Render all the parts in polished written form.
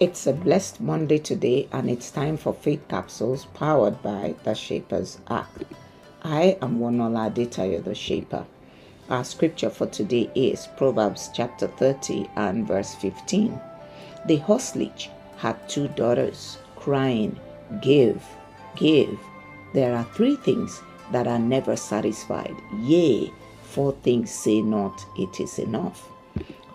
It's a blessed Monday today, and it's time for Faith Capsules powered by the Shaper's Act. I am Wonuola Adetayo, the Shaper. Our scripture for today is Proverbs chapter 30 and verse 15. The hostage had two daughters, crying, "Give, give." There are three things that are never satisfied. Yea, four things say not, it is enough.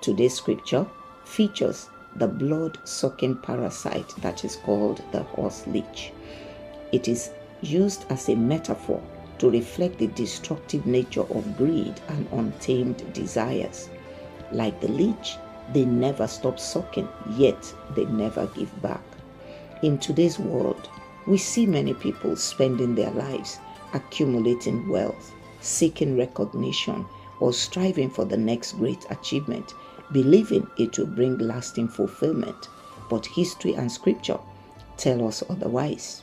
Today's scripture features the blood-sucking parasite that is called the horse leech. It is used as a metaphor to reflect the destructive nature of greed and untamed desires. Like the leech, they never stop sucking, yet they never give back. In today's world, we see many people spending their lives accumulating wealth, seeking recognition, or striving for the next great achievement, believing it will bring lasting fulfillment. But history and scripture tell us otherwise.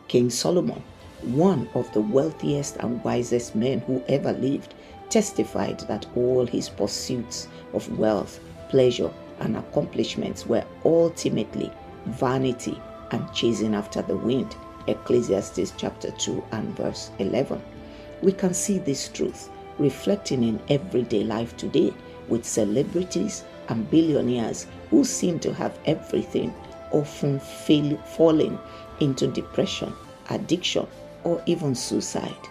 King Solomon, one of the wealthiest and wisest men who ever lived, testified that all his pursuits of wealth, pleasure, and accomplishments were ultimately vanity and chasing after the wind. Ecclesiastes chapter 2 and verse 11. We can see this truth reflecting in everyday life today, with celebrities and billionaires who seem to have everything often falling into depression, addiction, or even suicide.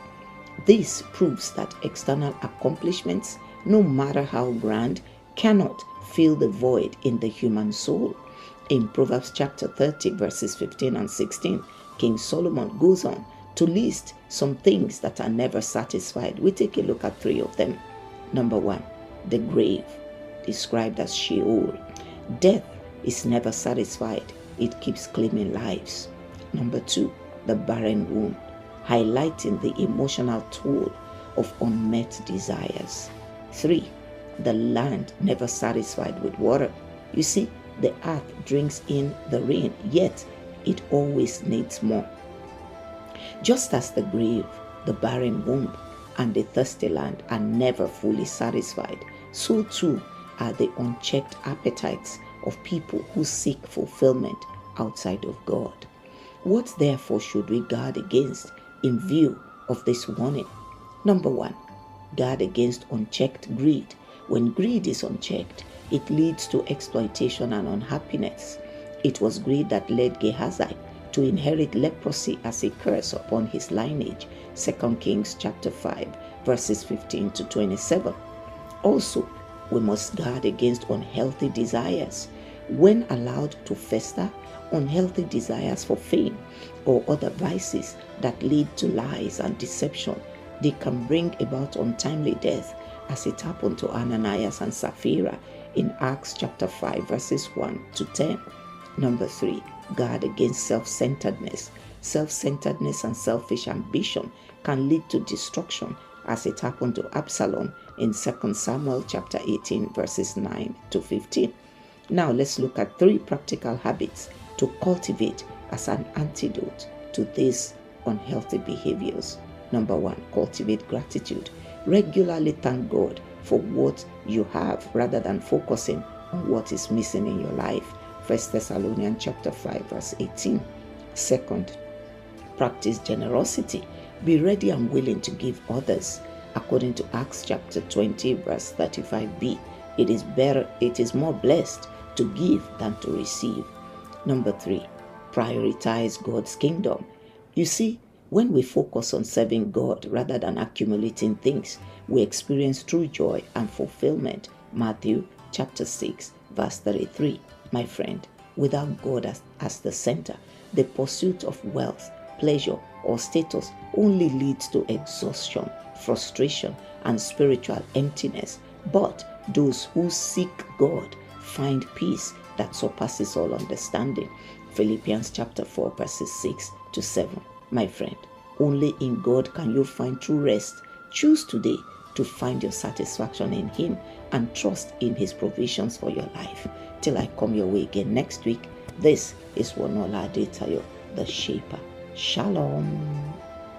This proves that external accomplishments, no matter how grand, cannot fill the void in the human soul. In Proverbs chapter 30 verses 15 and 16, King Solomon goes on to list some things that are never satisfied. We take a look at three of them. Number one, the grave, described as Sheol. Death is never satisfied. It keeps claiming lives. Number two, the barren womb, highlighting the emotional toll of unmet desires. Three, the land never satisfied with water. You see, the earth drinks in the rain, yet it always needs more. Just as the grave, the barren womb, and the thirsty land are never fully satisfied, so too are the unchecked appetites of people who seek fulfillment outside of God. What therefore should we guard against in view of this warning? Number one, guard against unchecked greed. When greed is unchecked, it leads to exploitation and unhappiness. It was greed that led Gehazi to inherit leprosy as a curse upon his lineage. 2 Kings chapter 5 verses 15 to 27. Also, we must guard against unhealthy desires. When allowed to fester, unhealthy desires for fame or other vices that lead to lies and deception, they can bring about untimely death, as it happened to Ananias and Sapphira in Acts chapter 5 verses 1 to 10. Number three, guard against self-centeredness. Self-centeredness and selfish ambition can lead to destruction, as it happened to Absalom in 2 Samuel chapter 18 verses 9 to 15. Now let's look at three practical habits to cultivate as an antidote to these unhealthy behaviors. Number one, cultivate gratitude. Regularly thank God for what you have rather than focusing on what is missing in your life. 1 Thessalonians chapter 5 verse 18. Second, practice generosity. Be ready and willing to give others. According to Acts chapter 20 verse 35b, it is more blessed to give than to receive. Number three, prioritize God's kingdom. You see, when we focus on serving God rather than accumulating things, we experience true joy and fulfillment. Matthew chapter 6 verse 33. My friend, without God as the center, the pursuit of wealth, pleasure, or status only leads to exhaustion, frustration, and spiritual emptiness. But those who seek God find peace that surpasses all understanding. Philippians chapter 4 verses 6 to 7. My friend, only in God can you find true rest. Choose today to find your satisfaction in Him and trust in His provisions for your life. Till I come your way again next week, this is Wonuola Adetayo, the Shaper. Shalom.